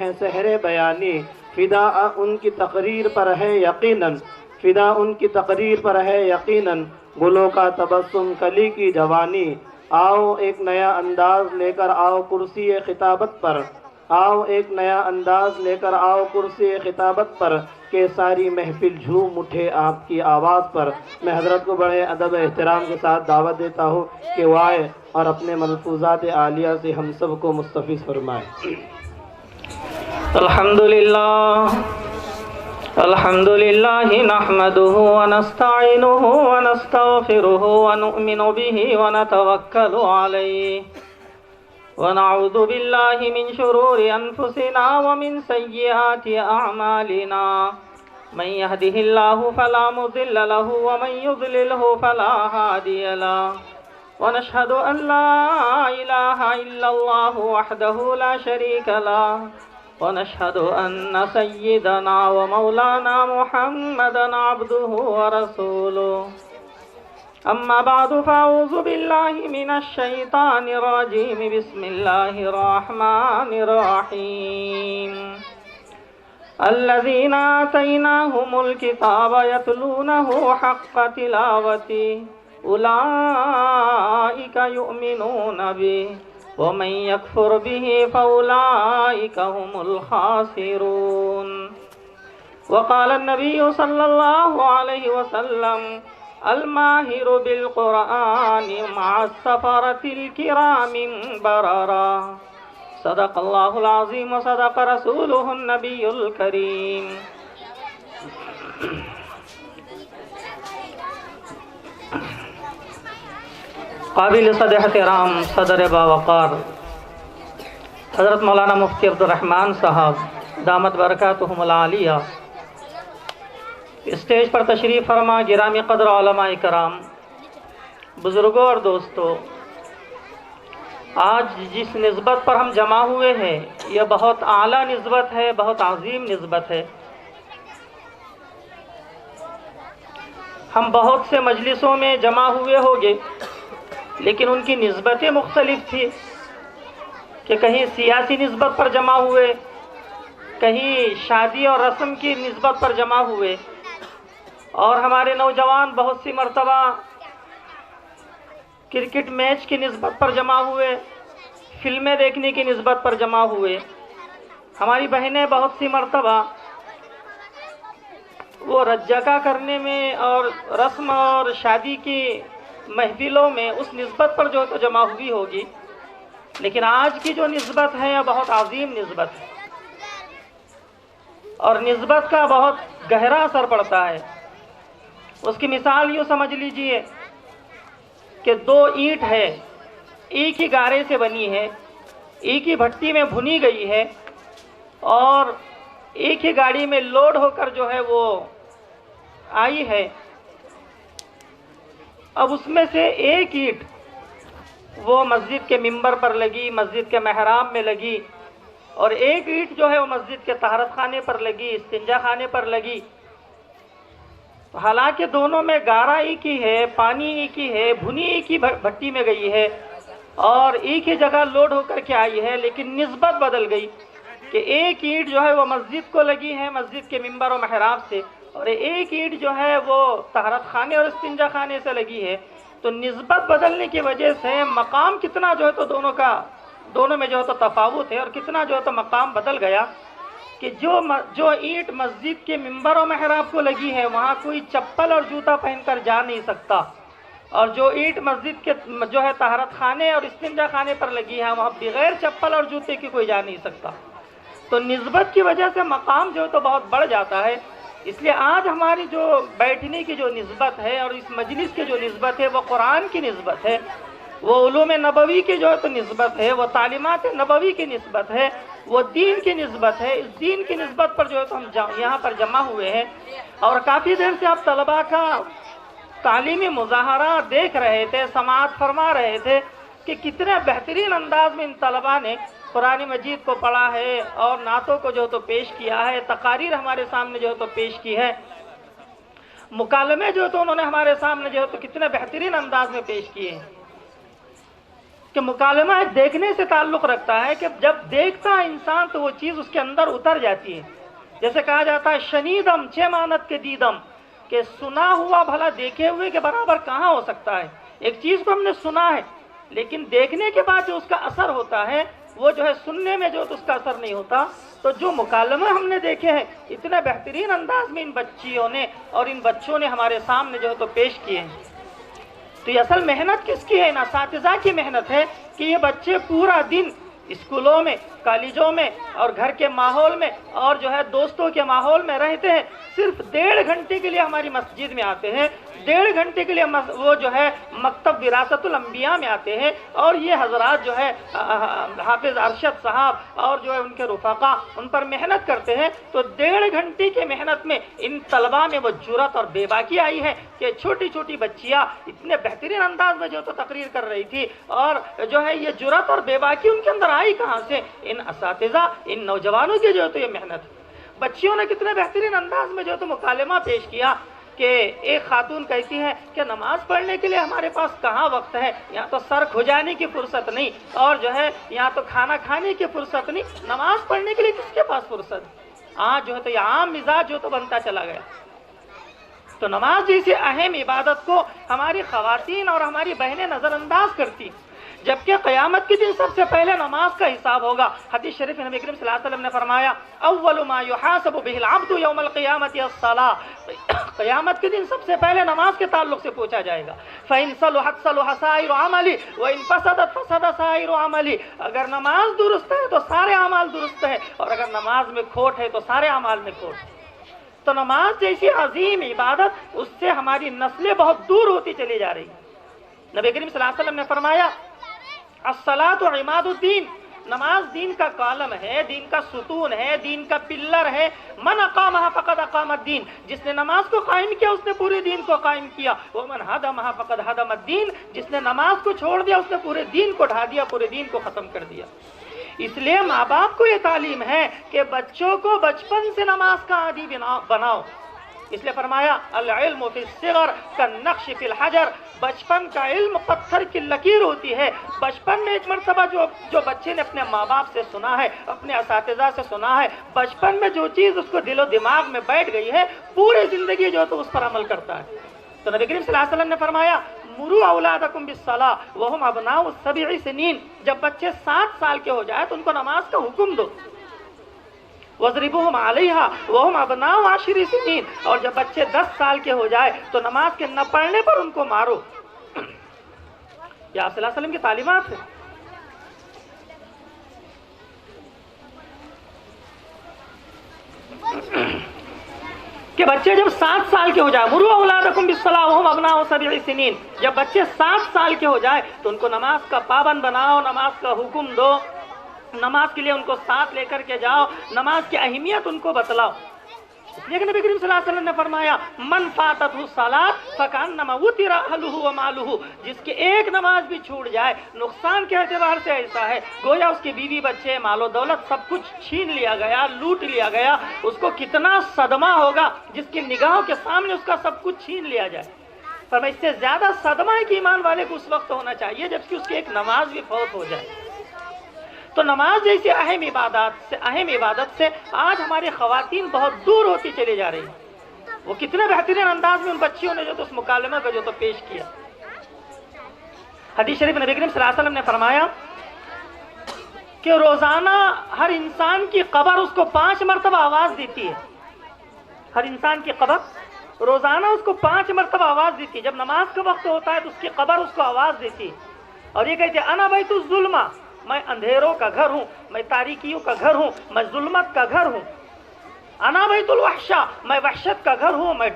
ہے سحر بیانی، فدا ان کی تقریر پر ہے یقیناً، فدا ان کی تقریر پر ہے یقیناً، گلوں کا تبسم کلی کی جوانی۔ آؤ ایک نیا انداز لے کر آؤ کرسی خطابت پر، آؤ ایک نیا انداز لے کر آؤ کرسی خطابت پر، کہ ساری محفل جھوم اٹھے آپ کی آواز پر۔ میں حضرت کو بڑے ادب احترام کے ساتھ دعوت دیتا ہوں کہ وہ آئے اور اپنے ملفوظات عالیہ سے ہم سب کو مستفیض فرمائے۔ الحمدللہ نحمده ونستعینه ونستغفره ونؤمن به ونتوکل علیہ ونعوذ باللہ من شرور انفسنا ومن سیئات اعمالنا، من يهده الله فلا مضل له ومن يضلله فلا هادي له، ونشهد ان لا اله الا الله وحده لا شريك له، ونشهد ان سيدنا ومولانا محمدا عبده ورسوله۔ اما بعد فاعوذ باللہ من الشیطان الرجیم، بسم اللہ الرحمن الرحیم۔ الذین آتیناہم الکتاب یتلونہ حق تلاوتہ اولئک یؤمنون بہ ومن یکفر بہ فاولئک هم الخاسرون۔ وقال النبی صلی اللہ علیہ وسلم الماہر بالقرآن مع السفرة الكرام بررا۔ صدق اللہ العظیم وصدق رسولہ النبی الکریم۔ قابل صد احترام صدر باوقار حضرت مولانا مفتی عبدالرحمن صاحب دامت برکاتہم العالیہ، اسٹیج پر تشریف فرما گرامی قدر علماء کرام، بزرگوں اور دوستو، آج جس نسبت پر ہم جمع ہوئے ہیں یہ بہت اعلیٰ نسبت ہے، بہت عظیم نسبت ہے۔ ہم بہت سے مجلسوں میں جمع ہوئے ہوگے لیکن ان کی نسبتیں مختلف تھی، کہ کہیں سیاسی نسبت پر جمع ہوئے، کہیں شادی اور رسم کی نسبت پر جمع ہوئے، اور ہمارے نوجوان بہت سی مرتبہ کرکٹ میچ کی نسبت پر جمع ہوئے، فلمیں دیکھنے کی نسبت پر جمع ہوئے۔ ہماری بہنیں بہت سی مرتبہ وہ رجگا کرنے میں اور رسم اور شادی کی محفلوں میں اس نسبت پر جو تو جمع ہوئی ہوگی، لیکن آج کی جو نسبت ہے بہت عظیم نسبت ہے، اور نسبت کا بہت گہرا اثر پڑتا ہے۔ اس کی مثال یوں سمجھ لیجئے کہ دو اینٹ ہے، ایک ہی گارے سے بنی ہے، ایک ہی بھٹی میں بھنی گئی ہے، اور ایک ہی گاڑی میں لوڈ ہو کر جو ہے وہ آئی ہے۔ اب اس میں سے ایک اینٹ وہ مسجد کے ممبر پر لگی، مسجد کے محراب میں لگی، اور ایک اینٹ جو ہے وہ مسجد کے طہارت خانے پر لگی، استنجا خانے پر لگی۔ حالانکہ دونوں میں گارا ایک ہی ہے، پانی ایک ہی ہے، بھنی ایک ہی بھٹی میں گئی ہے، اور ایک ہی جگہ لوڈ ہو کر کے آئی ہے، لیکن نسبت بدل گئی کہ ایک اینٹ جو ہے وہ مسجد کو لگی ہے، مسجد کے ممبر و محراب سے، اور ایک اینٹ جو ہے وہ طہارت خانے اور استنجا خانے سے لگی ہے۔ تو نسبت بدلنے کی وجہ سے مقام کتنا جو ہے تو دونوں میں جو ہے تو تفاوت ہے، اور کتنا جو ہے تو مقام بدل گیا کہ جو اینٹ مسجد کے ممبر و محراب کو لگی ہے وہاں کوئی چپل اور جوتا پہن کر جا نہیں سکتا، اور جو اینٹ مسجد کے جو ہے طہارت خانے اور استنجا خانے پر لگی ہے وہاں بغیر چپل اور جوتے کی کوئی جا نہیں سکتا۔ تو نسبت کی وجہ سے مقام جو ہے تو بہت بڑھ جاتا ہے۔ اس لیے آج ہماری جو بیٹھنے کی جو نسبت ہے اور اس مجلس کی جو نسبت ہے وہ قرآن کی نسبت ہے، وہ علوم نبوی کی جو ہے تو نسبت ہے، وہ تعلیمات نبوی کی نسبت ہے، وہ دین کی نسبت ہے۔ اس دین کی نسبت پر جو ہے تو ہم یہاں پر جمع ہوئے ہیں، اور کافی دیر سے آپ طلباء کا تعلیمی مظاہرہ دیکھ رہے تھے، سماعت فرما رہے تھے کہ کتنے بہترین انداز میں ان طلباء نے قرآن مجید کو پڑھا ہے اور نعتوں کو جو تو پیش کیا ہے، تقاریر ہمارے سامنے جو تو پیش کی ہے، مکالمے جو تو انہوں نے ہمارے سامنے جو تو کتنے بہترین انداز میں پیش کیے ہیں۔ کہ مکالمہ ایک دیکھنے سے تعلق رکھتا ہے کہ جب دیکھتا ہے انسان تو وہ چیز اس کے اندر اتر جاتی ہے. جیسے کہا جاتا ہے شنیدم چھ مانت کے دیدم، کہ سنا ہوا بھلا دیکھے ہوئے کے برابر کہاں ہو سکتا ہے. ایک چیز کو ہم نے سنا ہے لیکن دیکھنے کے بعد جو اس کا اثر ہوتا ہے وہ جو ہے سننے میں جو تو اس کا اثر نہیں ہوتا. تو جو مکالمہ ہم نے دیکھے ہیں اتنے بہترین انداز میں ان بچیوں نے اور ان بچوں نے ہمارے سامنے جو ہے تو پیش کیے ہیں. تو یہ اصل محنت کس کی ہے؟ ان اساتذہ کی محنت ہے کہ یہ بچے پورا دن اسکولوں میں، کالجوں میں اور گھر کے ماحول میں اور جو ہے دوستوں کے ماحول میں رہتے ہیں. صرف 1.5 گھنٹے کے لیے ہماری مسجد میں آتے ہیں، 1.5 گھنٹے کے لیے وہ جو ہے مکتب وراثت الانبیاء میں آتے ہیں. اور یہ حضرات جو ہے حافظ ارشد صاحب اور جو ہے ان کے رفقا ان پر محنت کرتے ہیں. تو 1.5 گھنٹے کی محنت میں ان طلباء میں وہ جرأت اور بے باکی آئی ہے کہ چھوٹی چھوٹی بچیاں اتنے بہترین انداز میں جو تو تقریر کر رہی تھی. اور جو ہے یہ جرأت اور بے باکی ان کے اندر آئی کہاں سے؟ ان اساتذہ، ان نوجوانوں کی جو ہے تو یہ محنت. بچیوں نے کتنے بہترین انداز میں جو تو مکالمہ پیش کیا کہ ایک خاتون کہتی ہے کہ نماز پڑھنے کے لیے ہمارے پاس کہاں وقت ہے، یہاں تو سر کھجانے کی فرصت نہیں اور جو ہے یہاں تو کھانا کھانے کی فرصت نہیں، نماز پڑھنے کے لیے کس کے پاس فرصت؟ آج جو ہے تو یہ عام مزاج جو تو بنتا چلا گیا. تو نماز جیسی اہم عبادت کو ہماری خواتین اور ہماری بہنیں نظر انداز کرتی، جبکہ قیامت کے دن سب سے پہلے نماز کا حساب ہوگا. حدیث شریف نبی کریم صلی اللہ علیہ وسلم نے فرمایا اول ما یحاسب به العبد یوم القیامت الصلاۃ، قیامت کے دن سب سے پہلے نماز کے تعلق سے پوچھا جائے گا. فإن صلحت صلح سائر عملی وإن فسدت فسد سائر عملی، اگر نماز درست ہے تو سارے اعمال درست ہیں اور اگر نماز میں کھوٹ ہے تو سارے اعمال میں کھوٹ ہے. تو نماز جیسی عظیم عبادت اس سے ہماری نسلیں بہت دور ہوتی چلی جا رہی ہیں. نبی کریم صلی اللہ علیہ وسلم نے فرمایا الصلاۃ عماد الدین، نماز دین کا کالم ہے، دین کا ستون ہے، دین کا پلر ہے. من اقامها فقد اقام الدین، جس نے نماز کو قائم کیا اس نے پورے دین کو قائم کیا. ومن هدمها فقد هدم الدین، جس نے نماز کو چھوڑ دیا اس نے پورے دین کو ڈھا دیا، پورے دین کو ختم کر دیا. اس لیے ماں باپ کو یہ تعلیم ہے کہ بچوں کو بچپن سے نماز کا عادی بناؤ. اس لیے فرمایا العلم فی الصغر کالنقش فی الحجر، بچپن کا علم پتھر کی لکیر ہوتی ہے. بچپن میں ایک مرتبہ جو بچے نے اپنے ماں باپ سے سنا ہے، اپنے اساتذہ سے سنا ہے، بچپن میں جو چیز اس کو دل و دماغ میں بیٹھ گئی ہے پوری زندگی جو تو اس پر عمل کرتا ہے. تو نبی کریم صلی اللہ علیہ وسلم نے فرمایا مروا اولادکم بالصلاۃ وہم ابناء 7 سنین، جب بچے 7 سال کے ہو جائے تو ان کو نماز کا حکم دو. وَاضْرِبُوهُمْ عَلَيْهَا وَهُمْ أَبْنَاءُ 10 سنین، اور جب بچے 10 سال کے ہو جائے تو نماز کے نہ پڑھنے پر ان کو مارو. یہ آپ صلی اللہ علیہ وسلم کی تعلیمات ہے. کہ بچے جب 7 سال کے ہو جائے مُرُوا أَوْلَادَكُمْ بِالصَّلَاةِ وَهُمْ أَبْنَاءُ 7 سنین، جب بچے 7 سال کے ہو جائے تو ان کو نماز کا پابند بناؤ، نماز کا حکم دو، نماز کے لیے ان کو ساتھ لے کر کے جاؤ، نماز کی اہمیت ان کو بتلاؤ. اس لیے کہ نبی کریم صلی اللہ علیہ وسلم نے فرمایا من فاتتہ الصلاۃ فکأنما وطر اہلہ ومالہ، جس کی ایک نماز بھی چھوٹ جائے نقصان کے اعتبار سے ایسا ہے گویا اس کے بیوی بچے مال و دولت سب کچھ چھین لیا گیا، لوٹ لیا گیا. اس کو کتنا صدمہ ہوگا جس کی نگاہوں کے سامنے اس کا سب کچھ چھین لیا جائے. فرمایا اس سے زیادہ صدمہ ایک ایمان والے کو اس وقت ہونا چاہیے جبکہ اس کی ایک نماز بھی فوت ہو جائے. تو نماز جیسی اہم عبادت سے آج ہماری خواتین بہت دور ہوتی چلی جا رہی ہیں. وہ کتنے بہترین انداز میں ان بچیوں نے جو تو اس مکالمہ کا جو تو پیش کیا. حدیث شریف نبی کریم صلی اللہ علیہ وسلم نے فرمایا کہ روزانہ ہر انسان کی قبر اس کو 5 مرتبہ آواز دیتی ہے. ہر انسان کی قبر روزانہ اس کو 5 مرتبہ آواز دیتی ہے. جب نماز کا وقت ہوتا ہے تو اس کی قبر اس کو آواز دیتی ہے اور یہ کہتی ہے انا بیت الظلمہ، میں اندھیروں کا گھر ہوں، میں تاریکیوں کا گھر ہوں، میں ظلمت کا گھر ہوں. انا بیت الوحشہ، میں وحشت کا گھر ہوں، میں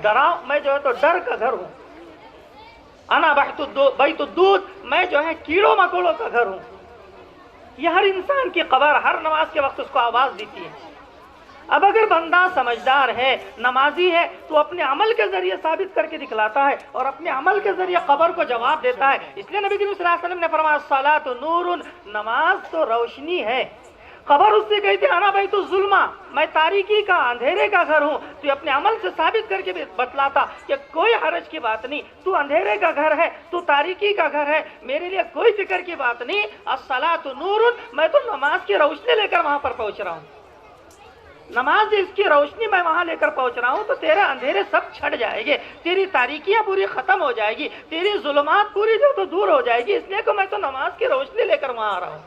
جو ہے تو ڈر کا گھر ہوں. انا بیت الدود، میں جو ہے کیڑوں مکوڑوں کا گھر ہوں. یہ ہر انسان کی قبر ہر نماز کے وقت اس کو آواز دیتی ہے. اب اگر بندہ سمجھدار ہے، نمازی ہے تو اپنے عمل کے ذریعے ثابت کر کے دکھلاتا ہے اور اپنے عمل کے ذریعے قبر کو جواب دیتا ہے. اس لیے نبی کریم صلی اللہ علیہ وسلم نے فرمایا الصلاۃ نور، نماز تو روشنی ہے. قبر اس سے کہتی انا بیت الظلمہ، میں تاریکی کا، اندھیرے کا گھر ہوں۔ تو اپنے عمل سے ثابت کر کے بھی بتلاتا کہ کوئی حرج کی بات نہیں، تو اندھیرے کا گھر ہے، تو تاریکی کا گھر ہے، میرے لیے کوئی فکر کی بات نہیں۔ الصلاۃ نور، میں تو نماز کی روشنی لے کر وہاں پر پہنچ رہا ہوں، نماز اس کی روشنی میں وہاں لے کر پہنچ رہا ہوں، تو تیرے اندھیرے سب چھٹ جائے گے، تیری تاریکیاں پوری ختم ہو جائے گی، تیری ظلمات پوری جو تو دور ہو جائے گی، اس لیے کہ میں تو نماز کی روشنی لے کر وہاں آ رہا ہوں۔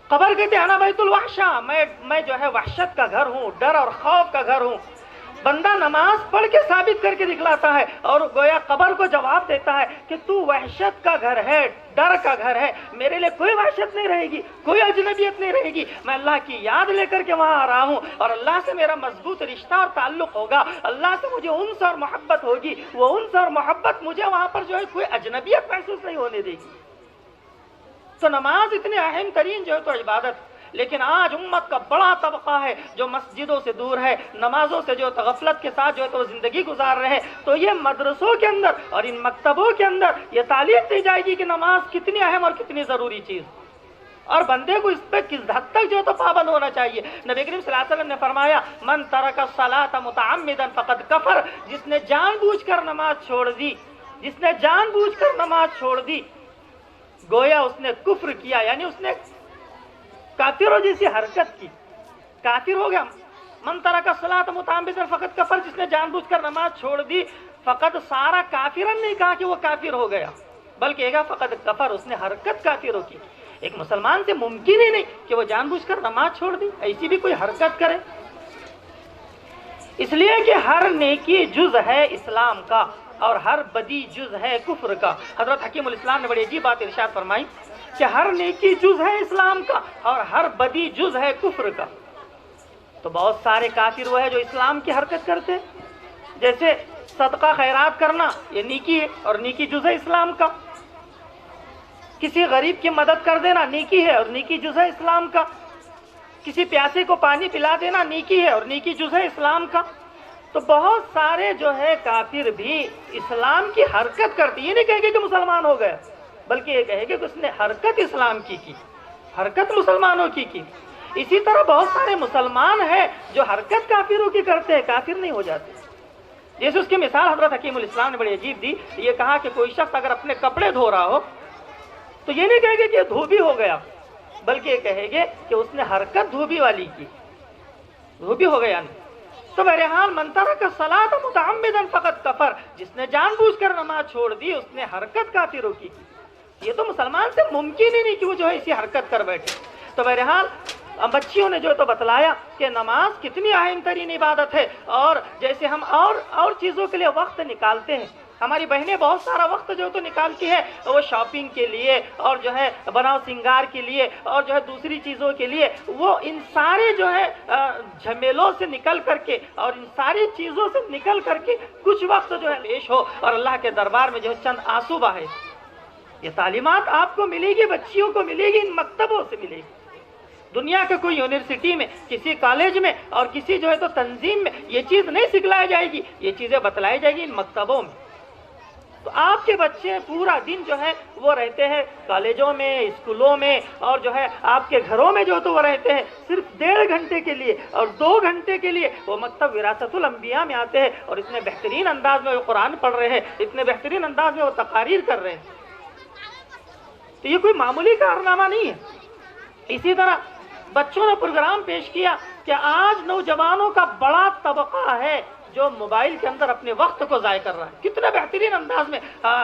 قبر کہتے ہیں انا بیت الوحشہ، میں جو ہے وحشت کا گھر ہوں، ڈر اور خوف کا گھر ہوں۔ بندہ نماز پڑھ کے ثابت کر کے دکھلاتا ہے، اور گویا قبر کو جواب دیتا ہے کہ تو وحشت کا گھر ہے، ڈر کا گھر ہے، میرے لیے کوئی وحشت نہیں رہے گی، کوئی اجنبیت نہیں رہے گی، میں اللہ کی یاد لے کر کے وہاں آ رہا ہوں، اور اللہ سے میرا مضبوط رشتہ اور تعلق ہوگا، اللہ سے مجھے انس اور محبت ہوگی، وہ انس اور محبت مجھے وہاں پر جو ہے کوئی اجنبیت محسوس نہیں ہونے دے گی۔ تو نماز اتنی اہم ترین جو ہے تو عبادت، لیکن آج امت کا بڑا طبقہ ہے جو مسجدوں سے دور ہے، نمازوں سے جو غفلت کے ساتھ جو ہے تو زندگی گزار رہے ہیں۔ تو یہ مدرسوں کے اندر اور ان مکتبوں کے اندر یہ تعلیم دی جائے گی کہ نماز کتنی اہم اور کتنی ضروری چیز، اور بندے کو اس پہ کس حد تک جو ہے تو پابند ہونا چاہیے۔ نبی کریم صلی اللہ علیہ وسلم نے فرمایا من ترک الصلاۃ متعمدا فقد کفر، جس نے جان بوجھ کر نماز چھوڑ دی، جس نے جان بوجھ کر نماز چھوڑ دی، گویا اس نے کفر کیا، یعنی اس نے کافروں جیسی حرکت کی، کافر ہو گیا۔ من ترک الصلاۃ متعمدا فقد کفر، جس نے جان بوجھ کر نماز چھوڑ دی، فقط سارا کافرن نہیں کہا کہ وہ کافر ہو گیا، بلکہ کہا فقد کفر، اس نے حرکت کافروں کی۔ ایک مسلمان سے ممکن ہی نہیں کہ وہ جان بوجھ کر نماز چھوڑ دی، ایسی بھی کوئی حرکت کرے، اس لیے کہ ہر نیکی جز ہے اسلام کا اور ہر بدی جز ہے کفر کا۔ حضرت حکیم الاسلام نے بڑی عجیب بات ارشاد فرمائی کہ ہر نیکی جز ہے اسلام کا اور ہر بدی جز ہے کفر کا۔ تو بہت سارے کافر وہ ہے جو اسلام کی حرکت کرتے ہیں، جیسے صدقہ خیرات کرنا، یہ نیکی ہے اور نیکی جز ہے اسلام کا۔ کسی غریب کی مدد کر دینا نیکی ہے اور نیکی جز ہے اسلام کا۔ کسی پیاسے کو پانی پلا دینا نیکی ہے اور نیکی جز ہے اسلام کا۔ تو بہت سارے جو ہے کافر بھی اسلام کی حرکت کرتے، یہ نہیں کہیں گے کہ مسلمان ہو گئے، بلکہ یہ کہے گے کہ اس نے حرکت اسلام کی، حرکت مسلمانوں کی۔ اسی طرح بہت سارے مسلمان ہیں جو حرکت کافروں کی کرتے ہیں، کافر نہیں ہو جاتے۔ جیسے اس کی مثال حضرت حکیم الاسلام نے بڑی عجیب دی، یہ کہا کہ کوئی شخص اگر اپنے کپڑے دھو رہا ہو تو یہ نہیں کہے گے کہ یہ دھوبی ہو گیا، بلکہ یہ کہے گے کہ اس نے حرکت دھوبی والی کی، دھوبی ہو گیا نہیں۔ تو بہرحال من ترک الصلاۃ متعمدا فقد کفر، جس نے جان بوجھ کر نماز چھوڑ دی اس نے حرکت کافروں کی۔ یہ تو مسلمان سے ممکن ہی نہیں کہ وہ جو ہے اسی حرکت کر بیٹھے۔ تو بہرحال بچیوں نے جو تو بتلایا کہ نماز کتنی اہم ترین عبادت ہے، اور جیسے ہم اور چیزوں کے لیے وقت نکالتے ہیں، ہماری بہنیں بہت سارا وقت جو تو نکالتی ہے، وہ شاپنگ کے لیے اور جو ہے بناؤ سنگار کے لیے اور جو ہے دوسری چیزوں کے لیے، وہ ان سارے جو ہے جھمیلوں سے نکل کر کے اور ان ساری چیزوں سے نکل کر کے کچھ وقت جو ہے پیش ہو اور اللہ کے دربار میں جو ہے چند آنسو بہائے۔ یہ تعلیمات آپ کو ملے گی، بچیوں کو ملے گی، ان مکتبوں سے ملے گی۔ دنیا کے کوئی یونیورسٹی میں، کسی کالج میں اور کسی جو ہے تو تنظیم میں یہ چیز نہیں سکھلائی جائے گی، یہ چیزیں بتلائی جائے گی ان مکتبوں میں۔ تو آپ کے بچے پورا دن جو ہے وہ رہتے ہیں کالجوں میں، اسکولوں میں، اور جو ہے آپ کے گھروں میں جو تو وہ رہتے ہیں صرف 1.5 گھنٹے کے لیے اور 2 گھنٹے کے لیے وہ مکتب وراثت الانبیاء میں آتے ہیں، اور اتنے بہترین انداز میں وہ قرآن پڑھ رہے ہیں، اتنے بہترین انداز میں وہ تقاریر کر رہے ہیں۔ تو یہ کوئی معمولی کارنامہ نہیں ہے۔ اسی طرح بچوں نے پروگرام پیش کیا کہ آج نوجوانوں کا بڑا طبقہ ہے جو موبائل کے اندر اپنے وقت کو ضائع کر رہا ہے۔ کتنے بہترین انداز میں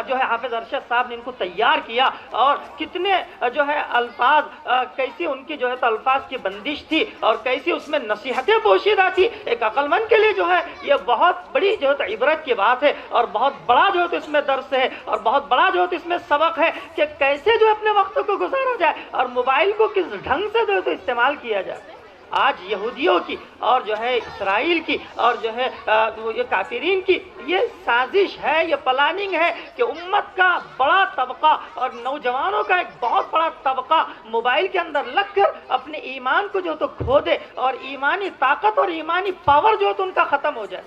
جو ہے حافظ ارشد صاحب نے ان کو تیار کیا، اور کتنے جو ہے الفاظ، کیسی ان کی جو ہے تو الفاظ کی بندش تھی اور کیسی اس میں نصیحتیں پوشیدہ تھی۔ ایک عقل مند کے لیے جو ہے یہ بہت بڑی جو ہے تو عبرت کی بات ہے، اور بہت بڑا جو ہے تو اس میں درس ہے، اور بہت بڑا جو ہے تو اس میں سبق ہے کہ کیسے جو اپنے وقت کو گزارا جائے اور موبائل کو کس ڈھنگ سے جو ہے تو استعمال کیا جائے۔ آج یہودیوں کی اور جو ہے اسرائیل کی اور جو ہے یہ کافرین کی یہ سازش ہے، یہ پلاننگ ہے کہ امت کا بڑا طبقہ اور نوجوانوں کا ایک بہت بڑا طبقہ موبائل کے اندر لگ کر اپنے ایمان کو جو تو کھو دے اور ایمانی طاقت اور ایمانی پاور جو تو ان کا ختم ہو جائے،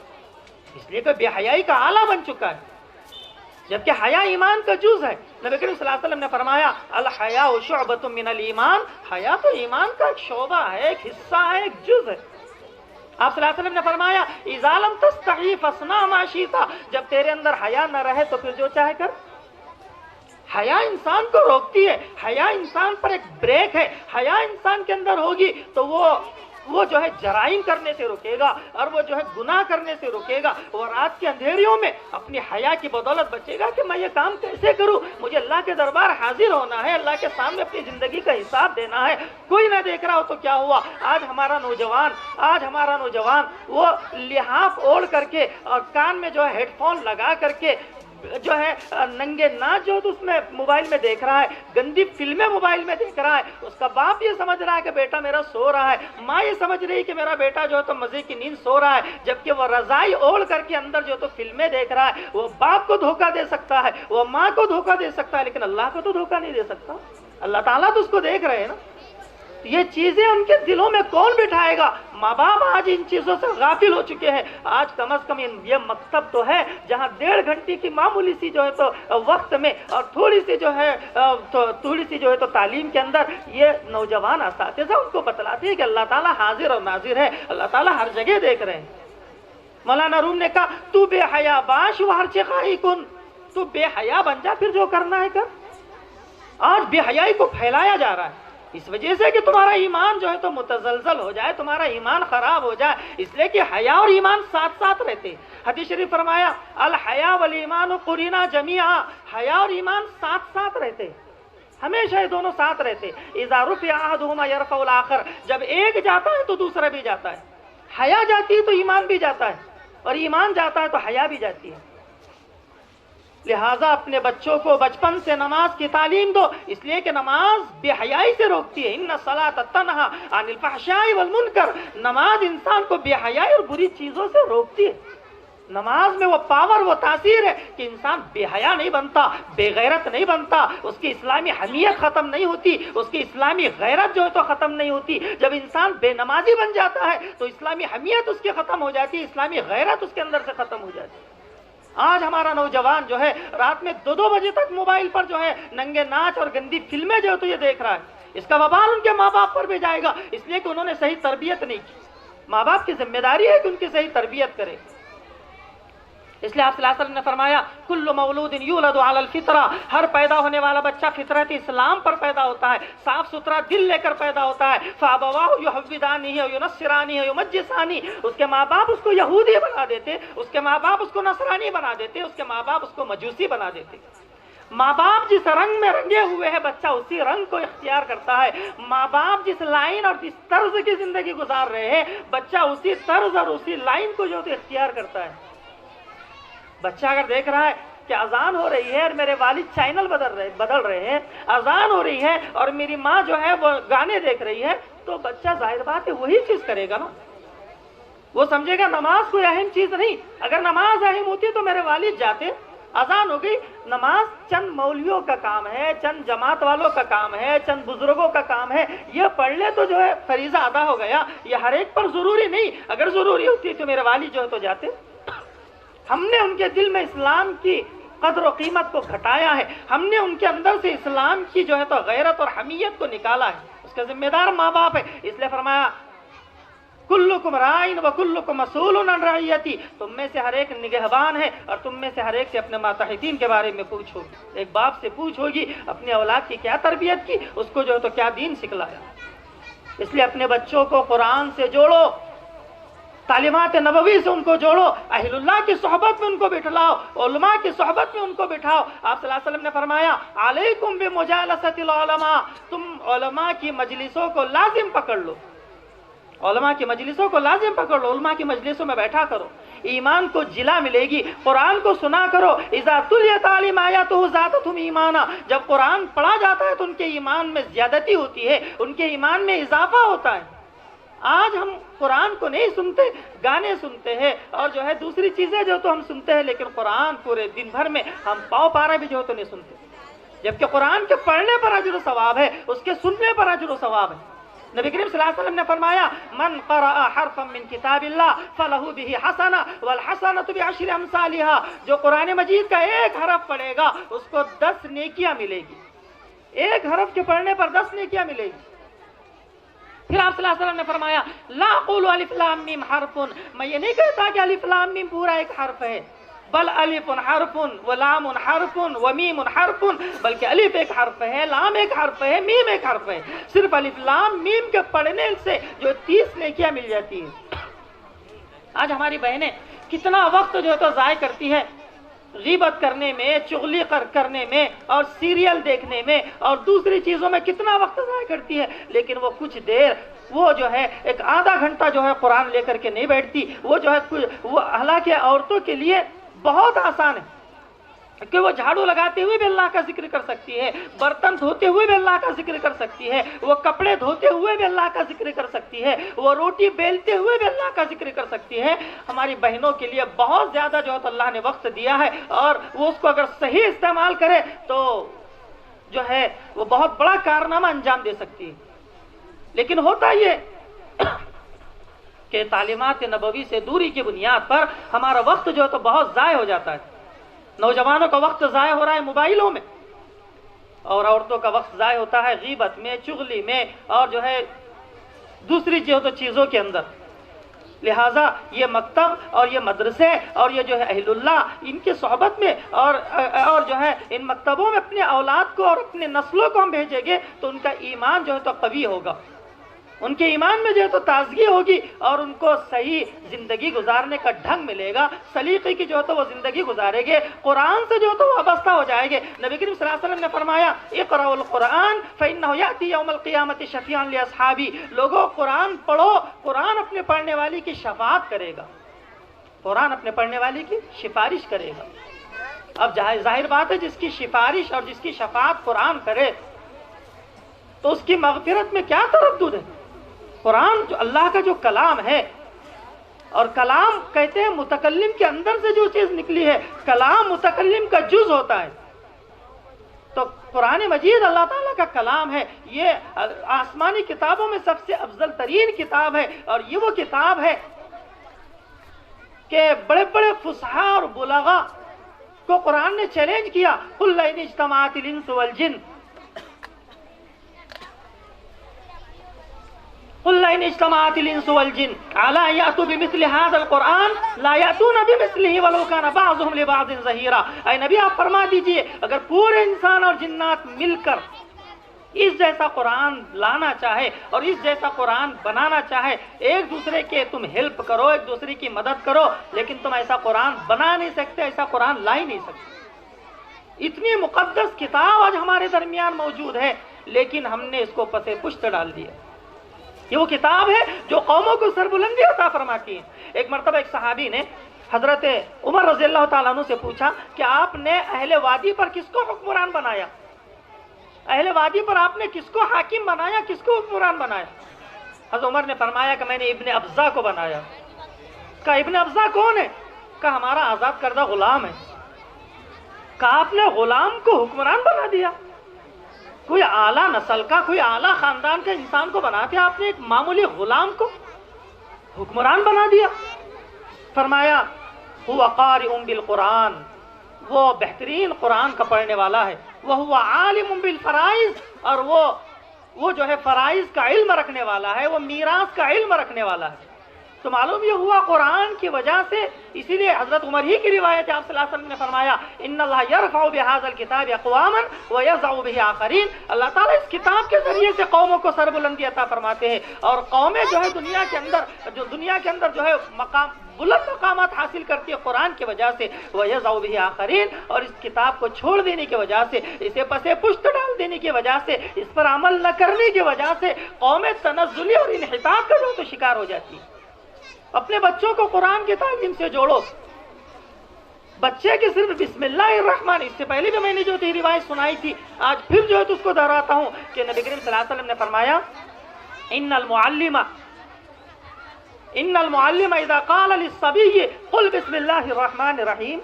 اس لیے کہ بے حیائی کا آلہ بن چکا ہے۔ جبکہ حیا ایمان کا جز ہے۔ نبی کریم صلی اللہ علیہ وسلم نے فرمایا الحیاء شعبۃ من الایمان، حیا تو ایمان کا ایک شعبہ ہے، ایک حصہ ہے، ایک جز ہے۔ آپ صلی اللہ علیہ وسلم نے فرمایا اذا لم تستحی فاصنع ما شئت، جب تیرے اندر حیا نہ رہے تو پھر جو چاہے کر۔ حیا انسان کو روکتی ہے، حیا انسان پر ایک بریک ہے۔ حیا انسان کے اندر ہوگی تو وہ جو ہے جرائم کرنے سے روکے گا، اور وہ جو ہے گناہ کرنے سے روکے گا۔ وہ رات کے اندھیریوں میں اپنی حیا کی بدولت بچے گا کہ میں یہ کام کیسے کروں، مجھے اللہ کے دربار حاضر ہونا ہے، اللہ کے سامنے اپنی زندگی کا حساب دینا ہے، کوئی نہ دیکھ رہا ہو تو کیا ہوا۔ آج ہمارا نوجوان وہ لحاف اوڑھ کر کے اور کان میں جو ہے ہیڈ فون لگا کر کے جو ہے ننگے ناچ جو تو اس میں موبائل میں دیکھ رہا ہے، گندی فلمیں موبائل میں دیکھ رہا ہے۔ اس کا باپ یہ سمجھ رہا ہے کہ بیٹا میرا سو رہا ہے، ماں یہ سمجھ رہی کہ میرا بیٹا جو ہے تو مزے کی نیند سو رہا ہے، جبکہ وہ رضائی اوڑھ کر کے اندر جو تو فلمیں دیکھ رہا ہے۔ وہ باپ کو دھوکہ دے سکتا ہے، وہ ماں کو دھوکہ دے سکتا ہے، لیکن اللہ کو تو دھوکہ نہیں دے سکتا۔ اللہ تعالیٰ تو اس کو دیکھ رہے ہیں نا۔ یہ چیزیں ان کے دلوں میں کون بٹھائے گا؟ ماں باپ آج ان چیزوں سے غافل ہو چکے ہیں۔ آج کم از کم یہ مکتب تو ہے جہاں 1.5 گھنٹے کی معمولی سی جو ہے تو وقت میں اور تھوڑی سی جو ہے تو تعلیم کے اندر یہ نوجوان اساتذہ ان کو بتلاتے ہیں کہ اللہ تعالیٰ حاضر اور ناظر ہے، اللہ تعالیٰ ہر جگہ دیکھ رہے ہیں۔ مولانا روم نے کہا تو بے حیا باش و ہر چخائی کن، تو بے حیا بن جا، پھر جو کرنا ہے کر۔ آج بے حیائی کو پھیلایا جا رہا ہے اس وجہ سے کہ تمہارا ایمان جو ہے تو متزلزل ہو جائے، تمہارا ایمان خراب ہو جائے، اس لیے کہ حیا اور ایمان ساتھ ساتھ رہتے۔ حدیث شریف فرمایا الحیا والایمان قرینا جمیعا، حیا اور ایمان ساتھ ساتھ رہتے، ہمیشہ یہ دونوں ساتھ رہتے۔ اذا رفع احدهما يرفع الاخر، جب ایک جاتا ہے تو دوسرا بھی جاتا ہے۔ حیا جاتی ہے تو ایمان بھی جاتا ہے، اور ایمان جاتا ہے تو حیا بھی جاتی ہے۔ لہٰذا اپنے بچوں کو بچپن سے نماز کی تعلیم دو، اس لیے کہ نماز بے حیائی سے روکتی ہے۔ ان الصلاۃ تنہی عن الفحشاء والمنکر، نماز انسان کو بے حیائی اور بری چیزوں سے روکتی ہے۔ نماز میں وہ پاور، وہ تاثیر ہے کہ انسان بے حیا نہیں بنتا، بے غیرت نہیں بنتا، اس کی اسلامی حمیت ختم نہیں ہوتی، اس کی اسلامی غیرت جو ہے تو ختم نہیں ہوتی۔ جب انسان بے نمازی بن جاتا ہے تو اسلامی حمیت اس کی ختم ہو جاتی ہے، اسلامی غیرت اس کے اندر سے ختم ہو جاتی ہے۔ آج ہمارا نوجوان جو ہے رات میں 2 بجے تک موبائل پر جو ہے ننگے ناچ اور گندی فلمیں جو ہے تو یہ دیکھ رہا ہے۔ اس کا وبال ان کے ماں باپ پر بھی جائے گا، اس لیے کہ انہوں نے صحیح تربیت نہیں کی۔ ماں باپ کی ذمہ داری ہے کہ ان کی صحیح تربیت کرے۔ اس لیے آپ صلی اللہ علیہ وسلم نے فرمایا کل مولود یولد علی الفطرہ، ہر پیدا ہونے والا بچہ فطرت اسلام پر پیدا ہوتا ہے، صاف ستھرا دل لے کر پیدا ہوتا ہے۔ فابواہ یحودانہ وینصرانہ ویمجسانہ، اس کے ماں باپ اس کو یہودی بنا دیتے، اس کے ماں باپ اس کو نصرانی بنا دیتے، اس کے ماں باپ اس کو مجوسی بنا دیتے۔ ماں باپ جس رنگ میں رنگے ہوئے ہیں بچہ اسی رنگ کو اختیار کرتا ہے۔ ماں باپ جس لائن اور جس طرز کی زندگی گزار رہے ہیں بچہ اسی طرز اور اسی لائن کو جو اختیار کرتا ہے۔ بچہ اگر دیکھ رہا ہے کہ اذان ہو رہی ہے اور میرے والد چینل بدل رہے ہیں، اذان ہو رہی ہے اور میری ماں جو ہے وہ گانے دیکھ رہی ہے، تو بچہ ظاہر بات ہے وہی چیز کرے گا نا۔ وہ سمجھے گا نماز کوئی اہم چیز نہیں، اگر نماز اہم ہوتی تو میرے والد جاتے۔ اذان ہو گئی، نماز چند مولویوں کا کام ہے، چند جماعت والوں کا کام ہے، چند بزرگوں کا کام ہے، یہ پڑھ لے تو جو ہے فریضہ ادا ہو گیا، یہ ہر ایک پر ضروری نہیں۔ اگر ضروری ہوتی تو میرے والد جو ہے تو جاتے۔ ہم نے ان کے دل میں اسلام کی قدر و قیمت کو گھٹایا ہے، ہم نے ان کے اندر سے اسلام کی جو ہے تو غیرت اور حمیت کو نکالا ہے، اس کا ذمہ دار ماں باپ ہے۔ اس لیے فرمایا کلکم رائن وکلکم مسئول عن رعیتی، تم میں سے ہر ایک نگہبان ہے اور تم میں سے ہر ایک سے اپنے ماتحتین کے بارے میں پوچھو۔ ایک باپ سے پوچھو گی اپنی اولاد کی کیا تربیت کی، اس کو جو ہے تو کیا دین سکھلایا۔ اس لیے اپنے بچوں کو قرآن سے جوڑو، تعلیمات نبوی سے ان کو جوڑو، اہل اللہ کی صحبت میں ان کو بٹھلاؤ، علماء کی صحبت میں ان کو بٹھاؤ۔ آپ صلی اللہ علیہ وسلم نے فرمایا علیکم بمجالست العلماء، تم علماء کی مجلسوں کو لازم پکڑ لو، علماء کی مجلسوں کو لازم پکڑ لو، علماء کی مجلسوں میں بیٹھا کرو، ایمان کو جلا ملے گی۔ قرآن کو سنا کرو، اذا تلیت علیہم آیاتہ زادتہم ایمانا، جب قرآن پڑھا جاتا ہے تو ان کے ایمان میں زیادتی ہوتی ہے، ان کے ایمان میں اضافہ ہوتا ہے۔ آج ہم قرآن کو نہیں سنتے، گانے سنتے ہیں اور جو ہے دوسری چیزیں جو تو ہم سنتے ہیں، لیکن قرآن پورے دن بھر میں ہم پاؤ پارا بھی جو تو نہیں سنتے، جبکہ قرآن کے پڑھنے پر اجر و ثواب ہے، اس کے سننے پر اجر و ثواب ہے۔ نبی کریم صلی اللہ علیہ وسلم نے فرمایا من قرأ حرفا من کتاب اللہ فلہ بہ حسنہ والحسنۃ بعشر امثالھا، جو قرآن مجید کا ایک حرف پڑھے گا اس کو 10 نیکیاں ملے گی، ایک حرف کے پڑھنے پر 10 نیکیاں ملے گی۔ پھر آپ صلی اللہ علیہ وسلم نے فرمایا لا اقول الف لام میم حرف، میں یہ نہیں کہتا کہ الف لام میم پورا ایک حرف ہے، بل الف حرف ولام حرف ومیم حرف، بلکہ الف ایک حرف ہے، لام ایک حرف ہے، میم ایک حرف ہے۔ صرف الف لام میم کے پڑھنے سے جو 30 نیکیاں مل جاتی ہیں۔ آج ہماری بہنیں کتنا وقت جو ہے تو ضائع کرتی ہے غیبت کرنے میں، چغلی کرنے میں، اور سیریل دیکھنے میں اور دوسری چیزوں میں کتنا وقت ضائع کرتی ہے، لیکن وہ کچھ دیر وہ جو ہے ایک آدھا گھنٹہ جو ہے قرآن لے کر کے نہیں بیٹھتی۔ وہ جو ہے وہ حالانکہ عورتوں کے لیے بہت آسان ہے کہ وہ جھاڑو لگاتے ہوئے بھی اللہ کا ذکر کر سکتی ہے، برتن دھوتے ہوئے بھی اللہ کا ذکر کر سکتی ہے، وہ کپڑے دھوتے ہوئے بھی اللہ کا ذکر کر سکتی ہے، وہ روٹی بیلتے ہوئے بھی اللہ کا ذکر کر سکتی ہے۔ ہماری بہنوں کے لیے بہت زیادہ جو ہے تو اللہ نے وقت دیا ہے، اور وہ اس کو اگر صحیح استعمال کرے تو جو ہے وہ بہت بڑا کارنامہ انجام دے سکتی ہے۔ لیکن ہوتا یہ کہ تعلیمات نبوی سے دوری کی بنیاد پر ہمارا وقت جو ہے تو بہت ضائع ہو جاتا ہے۔ نوجوانوں کا وقت ضائع ہو رہا ہے موبائلوں میں، اور عورتوں کا وقت ضائع ہوتا ہے غیبت میں، چغلی میں، اور جو ہے دوسری چیزوں کے اندر۔ لہٰذا یہ مکتب اور یہ مدرسے اور یہ جو ہے اہل اللہ، ان کی صحبت میں اور جو ہے ان مکتبوں میں اپنے اولاد کو اور اپنے نسلوں کو ہم بھیجیں گے تو ان کا ایمان جو ہے تو قوی ہوگا، ان کے ایمان میں جو ہے تو تازگی ہوگی، اور ان کو صحیح زندگی گزارنے کا ڈھنگ ملے گا، سلیقے کی جو ہے تو وہ زندگی گزارے گے، قرآن سے جو ہے تو وابستہ ہو جائے گے۔ نبی کریم صلی اللہ علیہ وسلم نے فرمایا اقرأوا القرآن فإنه يأتي يوم القيامة شفيعا لأصحابي، لوگوں قرآن پڑھو، قرآن اپنے پڑھنے والی کی شفاعت کرے گا، قرآن اپنے پڑھنے والی کی سفارش کرے گا۔ اب ظاہر بات ہے جس کی سفارش اور جس کی شفاعت قرآن کرے تو اس کی مغفرت میں کیا تردد ہے۔ قرآن جو اللہ کا جو کلام ہے، اور کلام کہتے ہیں متکلم کے اندر سے جو چیز نکلی ہے، کلام متکلم کا جز ہوتا ہے، تو قرآن مجید اللہ تعالیٰ کا کلام ہے، یہ آسمانی کتابوں میں سب سے افضل ترین کتاب ہے، اور یہ وہ کتاب ہے کہ بڑے بڑے فصحاء اور بلغاء کو قرآن نے چیلنج کیا، قل لئن اجتمعت الانس والجن قل لئن اجتمعت الانس والجن على ان يأتوا بمثل هذا القرآن لا يأتون بمثله ولو كان بعضهم لبعض ظهيرا۔ اے نبی آپ فرما دیجئے اگر پورے انسان اور جنات مل کر اس جیسا قرآن لانا چاہے اور اس جیسا قرآن بنانا چاہے، ایک دوسرے کے تم ہیلپ کرو، ایک دوسرے کی مدد کرو، لیکن تم ایسا قرآن بنا نہیں سکتے، ایسا قرآن لا ہی نہیں سکتے۔ اتنی مقدس کتاب آج ہمارے درمیان موجود ہے، لیکن ہم نے اس کو پسے پشت ڈال دیا۔ یہ وہ کتاب ہے جو قوموں کو سربلندی عطا فرماتی ہے۔ ایک مرتبہ ایک صحابی نے حضرت عمر رضی اللہ تعالیٰ عنہ سے پوچھا کہ آپ نے اہل وادی پر کس کو حکمران بنایا؟ اہل وادی پر آپ نے کس کو حاکم بنایا، کس کو حکمران بنایا؟ حضرت عمر نے فرمایا کہ میں نے ابن ابزہ کو بنایا۔ کہا ابن ابزہ کون ہے؟ کہا ہمارا آزاد کردہ غلام ہے۔ کہا آپ نے غلام کو حکمران بنا دیا؟ کوئی اعلیٰ نسل کا، کوئی اعلیٰ خاندان کا انسان کو بناتے آپ نے ایک معمولی غلام کو حکمران بنا دیا۔ فرمایا هو قارئ بالقرآن، وہ بہترین قرآن کا پڑھنے والا ہے، وهو عالم بالفرائض، اور وہ جو ہے فرائض کا علم رکھنے والا ہے، وہ میراث کا علم رکھنے والا ہے۔ تو معلوم یہ ہوا قرآن کی وجہ سے، اسی لیے حضرت عمر ہی کی روایت ہے، آپ صلی اللہ علیہ وسلم نے فرمایا ان اللہ یرفع بهذا الکتاب اقواما ویضع به آخرین، اللہ تعالیٰ اس کتاب کے ذریعے سے قوموں کو سربلندی عطا فرماتے ہیں، اور قومیں جو ہے دنیا کے اندر جو ہے بلند مقامات حاصل کرتی ہے قرآن کی وجہ سے، ویضع به آخرین، اور اس کتاب کو چھوڑ دینے کی وجہ سے، اسے پسے پشت ڈال دینے کی وجہ سے، اس پر عمل نہ کرنے کی وجہ سے قومیں تنزلی اور انحطاط کا جو تو شکار ہو جاتی ہے۔ اپنے بچوں کو قرآن کی تعلیم سے جوڑو، بچے کی صرف بسم اللہ الرحمن، اس سے پہلے بھی میں نے جو تھی روایت سنائی تھی، آج پھر جو ہے تو اس کو دہراتا ہوں کہ نبی کریم صلی اللہ علیہ وسلم نے فرمایا ان المعلم اذا قال للصبی قل بسم اللہ الرحمن الرحیم،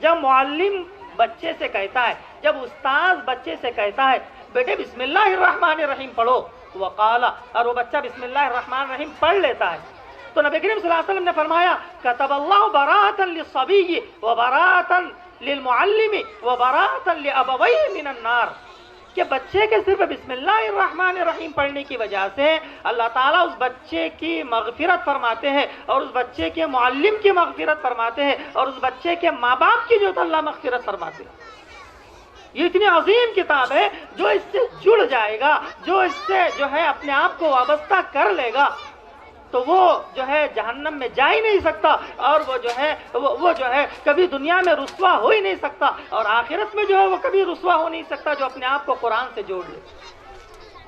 جب معلم بچے سے کہتا ہے، جب استاذ بچے سے کہتا ہے بیٹے بسم اللہ الرحمن الرحیم پڑھو، وقال، اور وہ بچہ بسم اللہ الرحمن الرحیم پڑھ لیتا ہے، تو نبی کریم صلی اللہ علیہ وسلم نے فرمایا کتب اللہ براءۃ للصبی وبراءۃ للمعلم وبراءۃ لابویہ من النار، کہ بچے کے صرف بسم اللہ الرحمن الرحیم پڑھنے کی وجہ سے اللہ تعالیٰ اس بچے کی مغفرت فرماتے ہیں، اور اس بچے کے معلم کی مغفرت فرماتے ہیں، اور اس بچے کے ماں باپ کی جو تو اللہ مغفرت فرماتے ہیں۔ یہ اتنی عظیم کتاب ہے، جو اس سے جڑ جائے گا، جو اس سے جو ہے اپنے آپ کو وابستہ کر لے گا، تو وہ جو ہے جہنم میں جا ہی نہیں سکتا، اور وہ جو ہے کبھی دنیا میں رسوا ہو ہی نہیں سکتا، اور آخرت میں جو ہے وہ کبھی رسوا ہو نہیں سکتا جو اپنے آپ کو قرآن سے جوڑ لے۔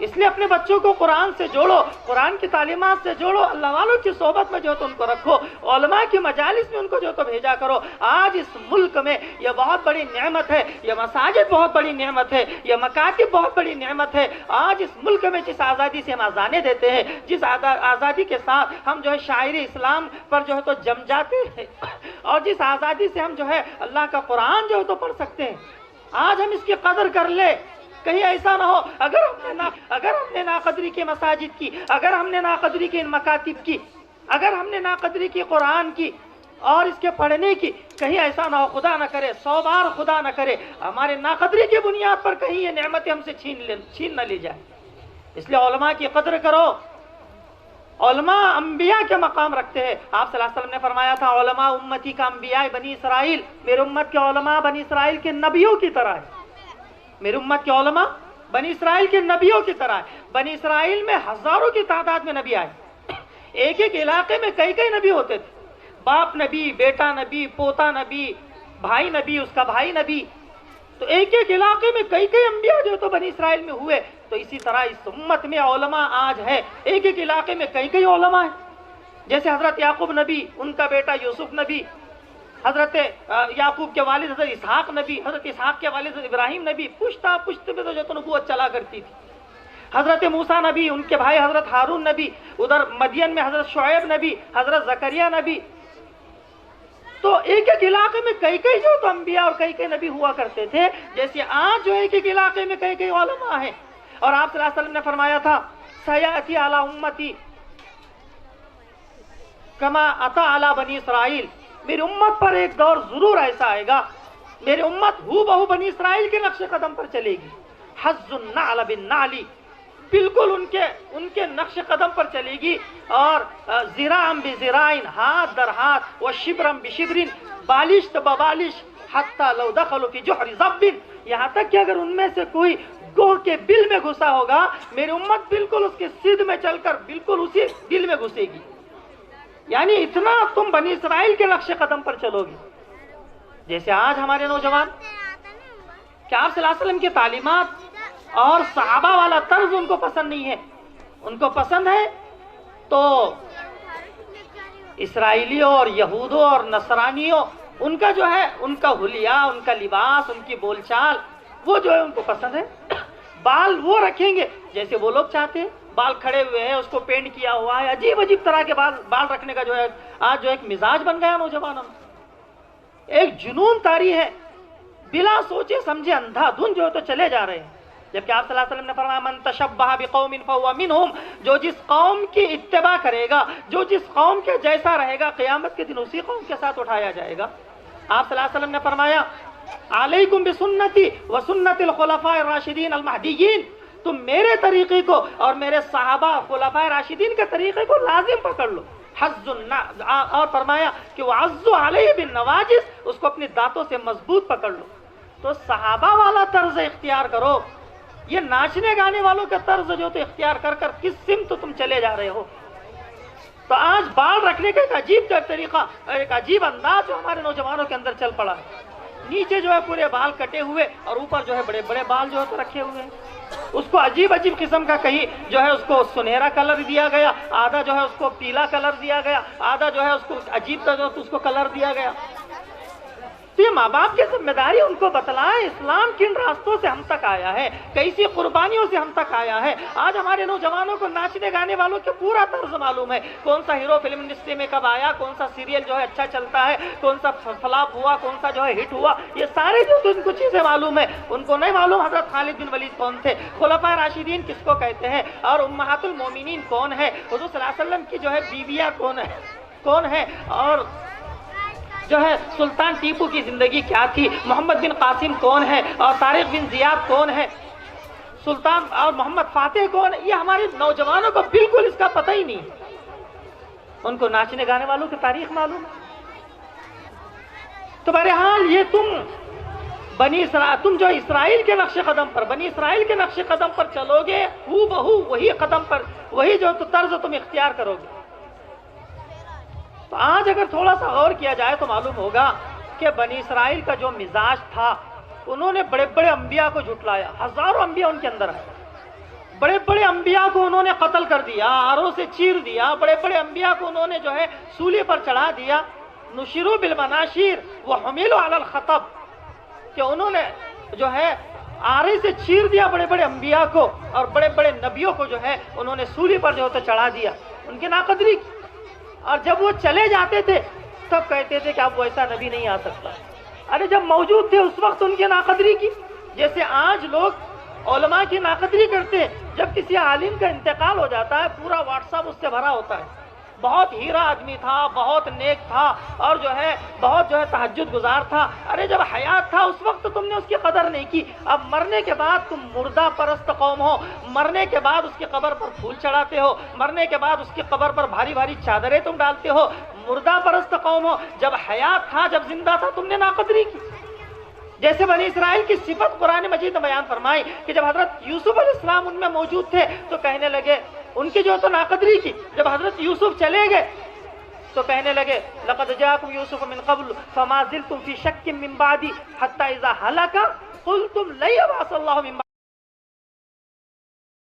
اس لیے اپنے بچوں کو قرآن سے جوڑو، قرآن کی تعلیمات سے جوڑو، اللہ والوں کی صحبت میں جو تو ان کو رکھو، علماء کی مجالس میں ان کو جو تو بھیجا کرو۔ آج اس ملک میں یہ بہت بڑی نعمت ہے، یہ مساجد بہت بڑی نعمت ہے، یہ مکاتب بہت بڑی نعمت ہے۔ آج اس ملک میں جس آزادی سے ہم اذانیں دیتے ہیں، جس آزادی کے ساتھ ہم جو ہے شاعر اسلام پر جو ہے تو جم جاتے ہیں، اور جس آزادی سے ہم جو ہے اللہ کا قرآن جو ہے تو پڑھ سکتے ہیں، آج ہم اس کی قدر کر لیں۔ کہیں ایسا نہ ہو اگر ہم نے ناقدری کی مساجد کی، اگر ہم نے ناقدری کی ان مکاتب کی، اگر ہم نے ناقدری کی قرآن کی اور اس کے پڑھنے کی، کہیں ایسا نہ ہو خدا نہ کرے، 100 بار خدا نہ کرے، ہمارے ناقدری کی بنیاد پر کہیں یہ نعمتیں ہم سے چھین نہ لی جائے۔ اس لیے علماء کی قدر کرو۔ علماء انبیاء کے مقام رکھتے ہیں۔ آپ صلی اللہ علیہ وسلم نے فرمایا تھا علماء امتی کا انبیاء بنی اسرائیل، میرے امت کے علماء بنی اسرائیل کے نبیوں کی طرح ہے۔ میری امت کے علماء بنی اسرائیل کے نبیوں کی طرح ہے۔ بنی اسرائیل میں ہزاروں کی تعداد میں نبی آئے، ایک ایک علاقے میں کئی کئی نبی ہوتے تھے، باپ نبی، بیٹا نبی، پوتا نبی، بھائی نبی، اس کا بھائی نبی، تو ایک ایک علاقے میں کئی کئی انبیاء جو تو بنی اسرائیل میں ہوئے۔ تو اسی طرح اس امت میں علماء آج ہے، ایک ایک علاقے میں کئی کئی علماء ہیں۔ جیسے حضرت یعقوب نبی، ان کا بیٹا یوسف نبی، حضرت یعقوب کے والد حضرت اسحاق نبی، حضرت اسحاق کے والد حضرت ابراہیم نبی، پشت میں تو جو تو نبوت چلا کرتی تھی۔ حضرت موسیٰ نبی، ان کے بھائی حضرت ہارون نبی، ادھر مدین میں حضرت شعیب نبی، حضرت زکریا نبی۔ تو ایک ایک علاقے میں کئی کئی جو تو انبیاء اور کئی کئی نبی ہوا کرتے تھے، جیسے آج جو ایک ایک علاقے میں کئی کئی علماء ہیں۔ اور آپ صلی اللہ علیہ وسلم نے فرمایا تھا سیأتی علی امتی کما اتی علی بنی اسرائیل، میری امت پر ایک دور ضرور ایسا آئے گا، میری امت ہو بہو بنی اسرائیل کے نقش قدم پر چلے گی، حظ النعل بالنعل، بالکل ان کے نقش قدم پر چلے گی، اور ذراعا بذراع، ہاتھ در ہاتھ، وشبرا بشبر، بالشت ببالش، حتی لو دخلوا فی جحر ضب، یہاں تک کہ اگر ان میں سے کوئی گوہ کے بل میں گھسا ہوگا، میری امت بالکل اس کے سدھ میں چل کر بالکل اسی دل میں گھسے گی۔ یعنی اتنا تم بنی اسرائیل کے نقش قدم پر چلو گی۔ جیسے آج ہمارے نوجوان، کہ آپ صلی اللہ علیہ وسلم کی تعلیمات اور صحابہ والا طرز ان کو پسند نہیں ہے، ان کو پسند ہے تو اسرائیلیوں اور یہودوں اور نصرانیوں، ان کا جو ہے ان کا حلیہ، ان کا لباس، ان کی بول چال، وہ جو ہے ان کو پسند ہے۔ بال وہ رکھیں گے جیسے وہ لوگ چاہتے ہیں، بال کھڑے ہوئے ہیں، اس کو پینٹ کیا ہوا ہے، عجیب عجیب طرح کے بال رکھنے کا جو ہے آج جو ایک مزاج بن گیا نوجوانوں میں، ایک جنون طاری ہے، بلا سوچے سمجھے اندھا دھن جو ہے تو چلے جا رہے ہیں۔ جبکہ آپ صلی اللہ علیہ وسلم نے فرمایا من تشبہ بقوم فہو منہم، جو جس قوم کی اتباع کرے گا، جو جس قوم کے جیسا رہے گا، قیامت کے دن اسی قوم کے ساتھ اٹھایا جائے گا۔ آپ صلی اللہ علیہ وسلم نے فرمایا علیکم بسنتی وسنت الخلفاء الراشدین المہدیین، تم میرے طریقے کو اور میرے صحابہ خلفاء راشدین کے طریقے کو لازم پکڑ لو۔ اور فرمایا کہ وعضوا علیہ بالنواجذ، اس کو اپنی دانتوں سے مضبوط پکڑ لو۔ تو صحابہ والا طرز اختیار کرو، یہ ناچنے گانے والوں کا طرز جو تو اختیار کر کر کس سمت تم چلے جا رہے ہو۔ تو آج بال رکھنے کا ایک عجیب طریقہ، ایک عجیب انداز جو ہمارے نوجوانوں کے اندر چل پڑا ہے، نیچے جو ہے پورے بال کٹے ہوئے اور اوپر جو ہے بڑے بڑے بال جو ہے تو رکھے ہوئے ہیں، اس کو عجیب عجیب قسم کا، کہیں جو ہے اس کو سنہرا کلر دیا گیا، آدھا جو ہے اس کو پیلا کلر دیا گیا، آدھا جو ہے اس کو عجیب طرح اس کو کلر دیا گیا۔ تو یہ ماں باپ کی ذمہ داری ان کو بتلائیں اسلام کن راستوں سے ہم تک آیا ہے، کیسی قربانیوں سے ہم تک آیا ہے۔ آج ہمارے نوجوانوں کو ناچنے گانے والوں کے پورا طرز معلوم ہے، کون سا ہیرو فلم انڈسٹری میں کب آیا، کون سا سیریل جو ہے اچھا چلتا ہے، کون سا فلاپ ہوا، کون سا جو ہے ہٹ ہوا، یہ سارے جو ان کو چیزیں معلوم ہے۔ ان کو نہیں معلوم حضرت خالد بن ولید کون تھے، خلفائے راشدین کس کو کہتے ہیں، اور امہات المومنین کون ہے، حضور صلی اللہ علیہ وسلم کی جو ہے بیویاں کون ہے، اور جو ہے سلطان ٹیپو کی زندگی کیا تھی، محمد بن قاسم کون ہے، اور طارق بن زیاد کون ہے، سلطان اور محمد فاتح کون ہے، یہ ہمارے نوجوانوں کو بالکل اس کا پتہ ہی نہیں۔ ان کو ناچنے گانے والوں کی تاریخ معلوم ہے۔ تو بہرحال یہ تم جو اسرائیل کے نقش قدم پر، بنی اسرائیل کے نقش قدم پر چلو گے، ہو بہو وہی قدم پر، وہی جو طرز تم اختیار کرو گے۔ تو آج اگر تھوڑا سا غور کیا جائے تو معلوم ہوگا کہ بنی اسرائیل کا جو مزاج تھا، انہوں نے بڑے بڑے انبیاء کو جھٹلایا، ہزاروں انبیاء ان کے اندر ہیں، بڑے بڑے انبیاء کو انہوں نے قتل کر دیا، آروں سے چیر دیا، بڑے بڑے انبیاء کو انہوں نے جو ہے سولی پر چڑھا دیا، نشروا بالمناشیر وحملوا علی الخطب، کہ انہوں نے جو ہے آرے سے چیر دیا بڑے بڑے انبیاء کو، اور بڑے بڑے نبیوں کو جو ہے انہوں نے سولی پر جو ہے چڑھا دیا، ان کی ناقدری کی۔ اور جب وہ چلے جاتے تھے تب کہتے تھے کہ اب وہ ایسا نبی نہیں آ سکتا۔ ارے جب موجود تھے اس وقت ان کی ناقدری کی، جیسے آج لوگ علماء کی ناقدری کرتے ہیں۔ جب کسی عالم کا انتقال ہو جاتا ہے پورا واٹس ایپ اس سے بھرا ہوتا ہے، بہت ہیرا آدمی تھا، بہت نیک تھا، اور جو ہے بہت جو ہے تہجد گزار تھا۔ ارے جب حیات تھا اس وقت تم نے اس کی قدر نہیں کی، اب مرنے کے بعد تم مردہ پرست قوم ہو، مرنے کے بعد اس کی قبر پر پھول چڑھاتے ہو، مرنے کے بعد اس کی قبر پر بھاری بھاری چادریں تم ڈالتے ہو، مردہ پرست قوم ہو۔ جب حیات تھا، جب زندہ تھا، تم نے ناقدری کی۔ جیسے بنی اسرائیل کی صفت قرآن مجید نے بیان فرمائی کہ جب حضرت یوسف علیہ السلام ان میں موجود تھے تو کہنے لگے، ان کی جو تو ناقدری کی، جب حضرت یوسف چلے گئے تو کہنے لگے لقد جاءکم یوسف من قبل فما زلتم فی شک من بعدی حتی اذا ہلک قلتم لن یبعث اللہ من بعد